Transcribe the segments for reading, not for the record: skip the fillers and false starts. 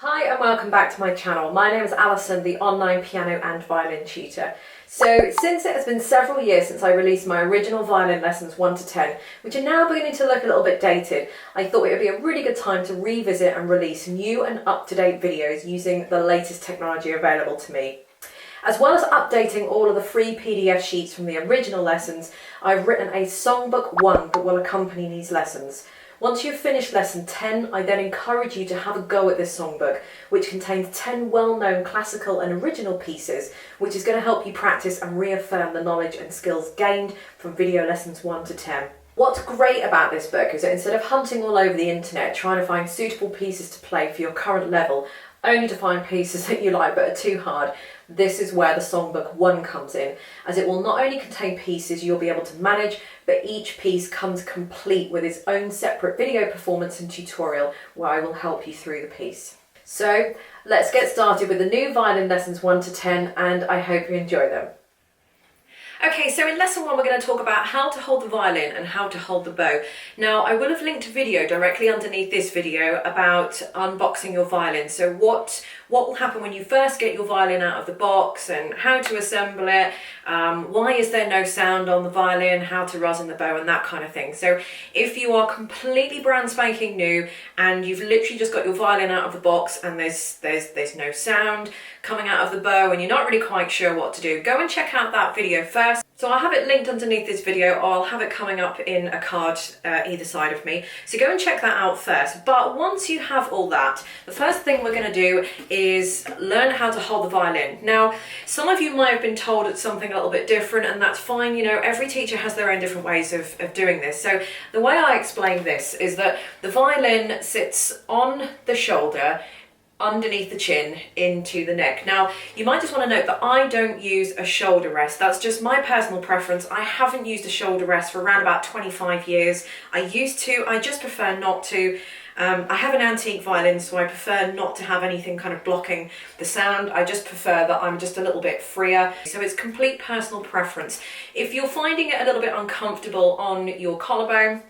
Hi and welcome back to my channel. My name is Alison, the online piano and violin tutor. So since it has been several years since I released my original violin lessons 1 to 10, which are now beginning to look a little bit dated, I thought it would be a really good time to revisit and release new and up-to-date videos using the latest technology available to me. As well as updating all of the free PDF sheets from the original lessons, I've written a songbook 1 that will accompany these lessons. Once you've finished lesson 10, I then encourage you to have a go at this songbook, which contains 10 well-known classical and original pieces, which is going to help you practice and reaffirm the knowledge and skills gained from video lessons 1 to 10. What's great about this book is that instead of hunting all over the internet trying to find suitable pieces to play for your current level, only to find pieces that you like but are too hard, this is where the Songbook 1 comes in, as it will not only contain pieces you'll be able to manage, but each piece comes complete with its own separate video performance and tutorial where I will help you through the piece. So let's get started with the new violin lessons 1 to 10, and I hope you enjoy them. Okay, so in lesson 1 we're going to talk about how to hold the violin and how to hold the bow. Now I will have linked a video directly underneath this video about unboxing your violin. So what will happen when you first get your violin out of the box and how to assemble it, why is there no sound on the violin, how to rosin the bow and that kind of thing. So if you are completely brand spanking new and you've literally just got your violin out of the box and there's no sound coming out of the bow and you're not really quite sure what to do, go and check out that video first. So I'll have it linked underneath this video, or I'll have it coming up in a card either side of me. So go and check that out first. But once you have all that, the first thing we're going to do is learn how to hold the violin. Now, some of you might have been told it's something a little bit different, and that's fine. You know, every teacher has their own different ways of doing this. So the way I explain this is that the violin sits on the shoulder, underneath the chin into the neck. Now you might just want to note that I don't use a shoulder rest. That's just my personal preference. I haven't used a shoulder rest for around about 25 years. I used to, I just prefer not to. I have an antique violin, so I prefer not to have anything kind of blocking the sound. I just prefer that I'm just a little bit freer. So it's complete personal preference. If you're finding it a little bit uncomfortable on your collarbone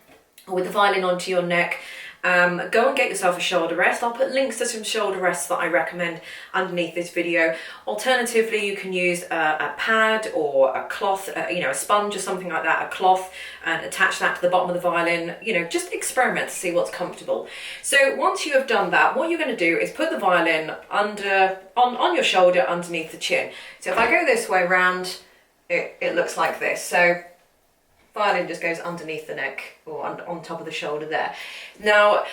or with the violin onto your neck, go and get yourself a shoulder rest. I'll put links to some shoulder rests that I recommend underneath this video. Alternatively, you can use a pad or a cloth, you know, a sponge or something like that, a cloth, and attach that to the bottom of the violin. You know, just experiment to see what's comfortable. So once you have done that, what you're going to do is put the violin on your shoulder underneath the chin. So if I go this way round, it looks like this. So violin just goes underneath the neck or on top of the shoulder there. Now,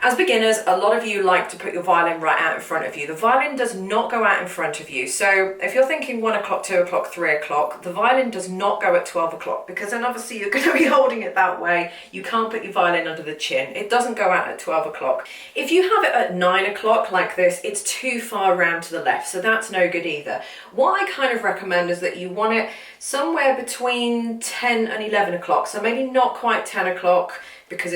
as beginners, a lot of you like to put your violin right out in front of you. The violin does not go out in front of you. So if you're thinking 1 o'clock, 2 o'clock, 3 o'clock, the violin does not go at 12 o'clock because then obviously you're going to be holding it that way. You can't put your violin under the chin. It doesn't go out at 12 o'clock. If you have it at 9 o'clock like this, it's too far round to the left, so that's no good either. What I kind of recommend is that you want it somewhere between 10 and 11 o'clock. So maybe not quite 10 o'clock, because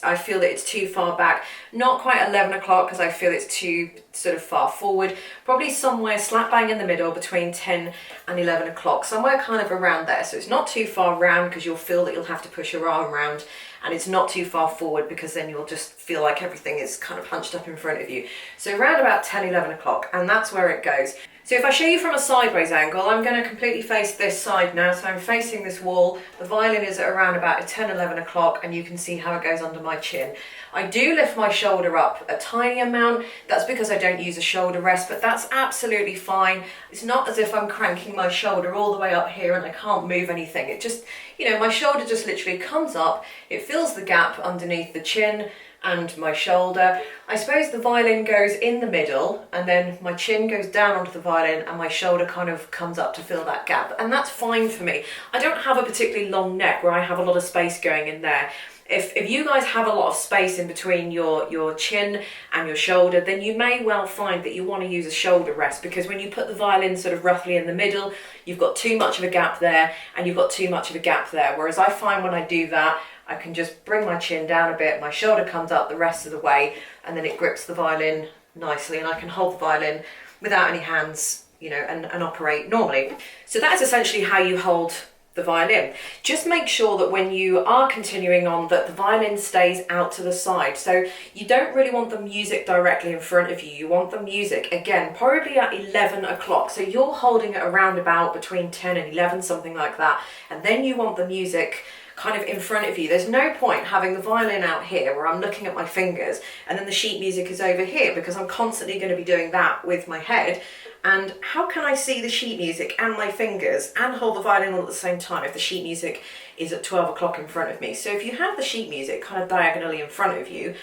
I feel that it's too far back. Not quite 11 o'clock because I feel it's too sort of far forward. Probably somewhere slap bang in the middle between 10 and 11 o'clock, somewhere kind of around there. So it's not too far round because you'll feel that you'll have to push your arm around, and it's not too far forward because then you'll just feel like everything is kind of hunched up in front of you. So around about 10, 11 o'clock, and that's where it goes. So if I show you from a sideways angle, I'm going to completely face this side now, so I'm facing this wall. The violin is at around about 10, 11 o'clock, and you can see how it goes under my chin. I do lift my shoulder up a tiny amount. That's because I don't use a shoulder rest, but that's absolutely fine. It's not as if I'm cranking my shoulder all the way up here and I can't move anything. It just, you know, my shoulder just literally comes up, it fills the gap underneath the chin and my shoulder. I suppose the violin goes in the middle and then my chin goes down onto the violin and my shoulder kind of comes up to fill that gap, and that's fine for me. I don't have a particularly long neck where I have a lot of space going in there. If you guys have a lot of space in between your chin and your shoulder, then you may well find that you want to use a shoulder rest, because when you put the violin sort of roughly in the middle, you've got too much of a gap there and you've got too much of a gap there. Whereas I find when I do that, I can just bring my chin down a bit, my shoulder comes up the rest of the way, and then it grips the violin nicely, and I can hold the violin without any hands, you know, and operate normally. So that's essentially how you hold the violin. Just make sure that when you are continuing on that the violin stays out to the side. So you don't really want the music directly in front of you. You want the music, again, probably at 11 o'clock. So you're holding it around about between 10 and 11, something like that. And then you want the music kind of in front of you. There's no point having the violin out here where I'm looking at my fingers and then the sheet music is over here, because I'm constantly going to be doing that with my head. And how can I see the sheet music and my fingers and hold the violin all at the same time if the sheet music is at 12 o'clock in front of me? So if you have the sheet music kind of diagonally in front of you,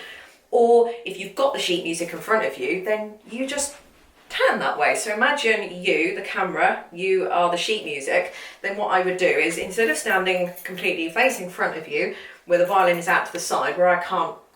or if you've got the sheet music in front of you, then you just turn that way. So imagine you, the camera, you are the sheet music. Then what I would do is, instead of standing completely facing front of you, where the violin is out to the side, where I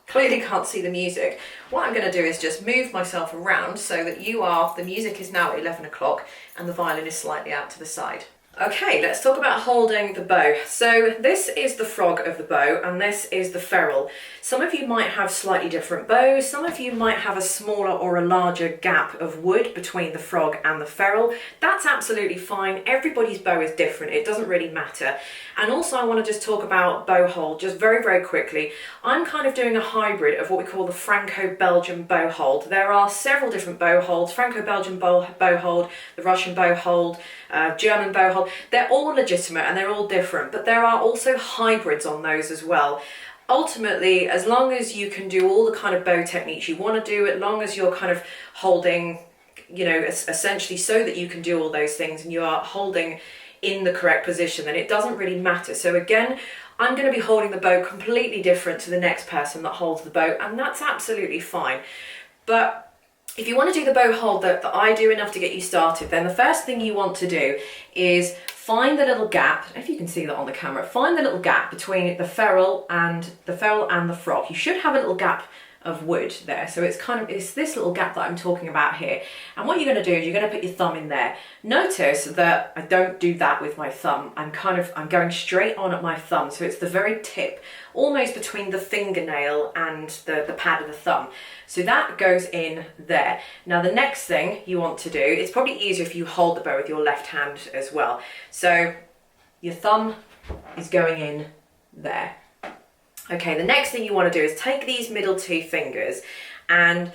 clearly can't see the music, what I'm going to do is just move myself around so that the music is now at 11 o'clock and the violin is slightly out to the side. Okay, let's talk about holding the bow. So this is the frog of the bow and this is the ferrule. Some of you might have slightly different bows. Some of you might have a smaller or a larger gap of wood between the frog and the ferrule. That's absolutely fine. Everybody's bow is different. It doesn't really matter. And also I want to just talk about bow hold just very, very quickly. I'm kind of doing a hybrid of what we call the Franco-Belgian bow hold. There are several different bow holds: Franco-Belgian bow hold, the Russian bow hold, German bow hold. They're all legitimate and they're all different, but there are also hybrids on those as well. Ultimately, as long as you can do all the kind of bow techniques you want to do, as long as you're kind of holding, you know, essentially so that you can do all those things and you are holding in the correct position, then it doesn't really matter. So again, I'm going to be holding the bow completely different to the next person that holds the bow, and that's absolutely fine. But if you want to do the bow hold that I do enough to get you started, then the first thing you want to do is find the little gap, if you can see that on the camera, find the little gap between the ferrule and the frog. You should have a little gap of wood there. So it's this little gap that I'm talking about here. And what you're going to do is you're going to put your thumb in there. Notice that I don't do that with my thumb. I'm going straight on at my thumb. So it's the very tip, almost between the fingernail and the pad of the thumb. So that goes in there. Now the next thing you want to do, it's probably easier if you hold the bow with your left hand as well. So your thumb is going in there. Okay, the next thing you want to do is take these middle two fingers and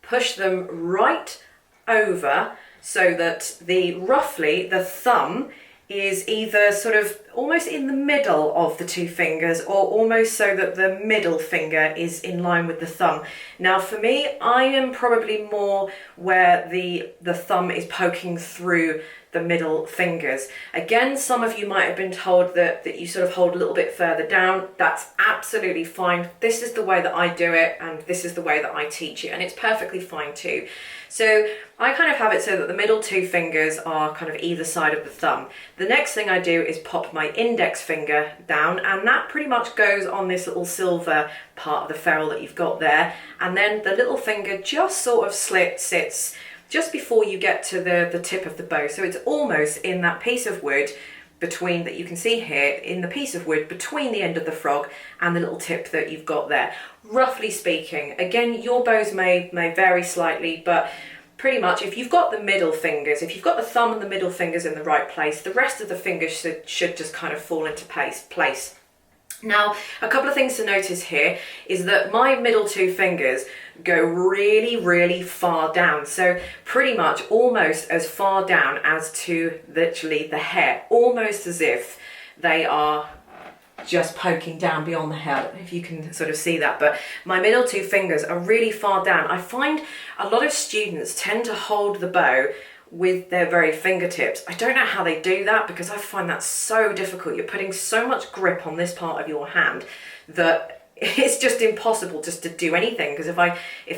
push them right over so that roughly the thumb is either sort of almost in the middle of the two fingers, or almost so that the middle finger is in line with the thumb. Now for me, I am probably more where the thumb is poking through the middle fingers. Again, some of you might have been told that you sort of hold a little bit further down. That's absolutely fine. This is the way that I do it, and this is the way that I teach it, and it's perfectly fine too. So I kind of have it so that the middle two fingers are kind of either side of the thumb. The next thing I do is pop my index finger down, and that pretty much goes on this little silver part of the ferrule that you've got there, and then the little finger just sort of sits just before you get to the tip of the bow. So it's almost in that piece of wood between, that you can see here, in the piece of wood between the end of the frog and the little tip that you've got there. Roughly speaking, again, your bows may vary slightly, but pretty much if you've got the middle fingers, if you've got the thumb and the middle fingers in the right place, the rest of the fingers should just kind of fall into place. Now, a couple of things to notice here is that my middle two fingers go really, really far down. So pretty much almost as far down as to literally the hair, almost as if they are just poking down beyond the hair. I don't know if you can sort of see that, but my middle two fingers are really far down. I find a lot of students tend to hold the bow with their very fingertips. I don't know how they do that, because I find that so difficult. You're putting so much grip on this part of your hand that it's just impossible just to do anything, because if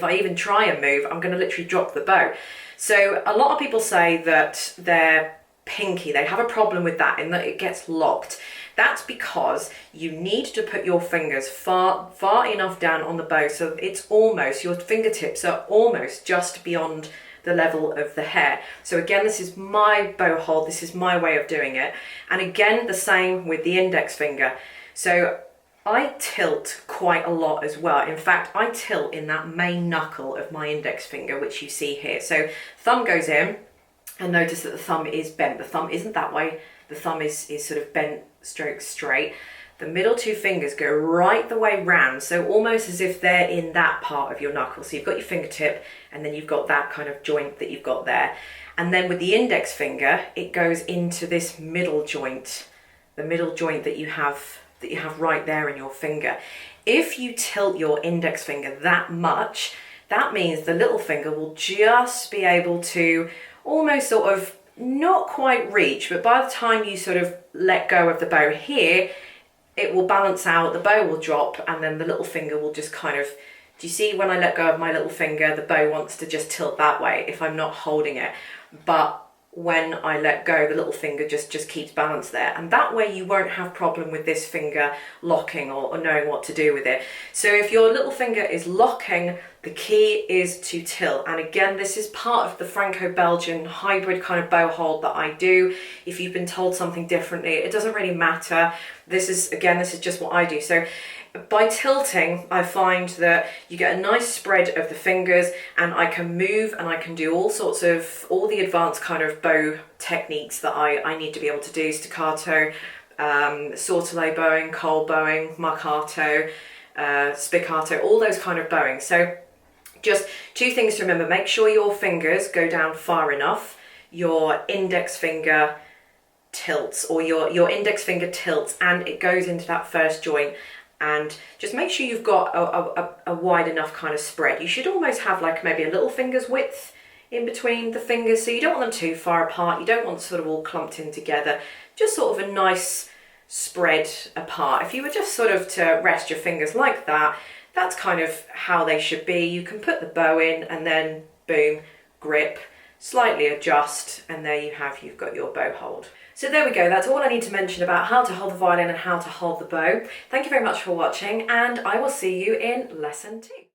I even try and move, I'm going to literally drop the bow. So a lot of people say that their pinky, they have a problem with that, in that it gets locked. That's because you need to put your fingers far enough down on the bow so it's almost, your fingertips are almost just beyond the level of the hair. So again, this is my bow hold, this is my way of doing it. And again, the same with the index finger. So I tilt quite a lot as well. In fact, I tilt in that main knuckle of my index finger, which you see here. So thumb goes in, and notice that the thumb is bent. The thumb isn't that way, the thumb is sort of bent stroke straight. The middle two fingers go right the way round, so almost as if they're in that part of your knuckle. So you've got your fingertip and then you've got that kind of joint that you've got there. And then with the index finger, it goes into this middle joint, the middle joint that you have right there in your finger. If you tilt your index finger that much, that means the little finger will just be able to almost sort of not quite reach, but by the time you sort of let go of the bow here, it will balance out, the bow will drop, and then the little finger will just kind of, do you see when I let go of my little finger, the bow wants to just tilt that way if I'm not holding it. But when I let go, the little finger just keeps balance there. And that way you won't have problem with this finger locking or knowing what to do with it. So if your little finger is locking, the key is to tilt. And again, this is part of the Franco-Belgian hybrid kind of bow hold that I do. If you've been told something differently, it doesn't really matter. This is just what I do. So by tilting, I find that you get a nice spread of the fingers, and I can move and I can do all the advanced kind of bow techniques that I need to be able to do: staccato, sautelé bowing, Cole bowing, marcato, spiccato, all those kind of bowing. So just two things to remember: make sure your fingers go down far enough, your index finger tilts, or your index finger tilts and it goes into that first joint. And just make sure you've got a wide enough kind of spread. You should almost have like maybe a little finger's width in between the fingers, so you don't want them too far apart, you don't want sort of all clumped in together, just sort of a nice spread apart. If you were just sort of to rest your fingers like that, that's kind of how they should be. You can put the bow in and then boom, grip, slightly adjust, and there you have, you've got your bow hold. So there we go, that's all I need to mention about how to hold the violin and how to hold the bow. Thank you very much for watching, and I will see you in lesson 2.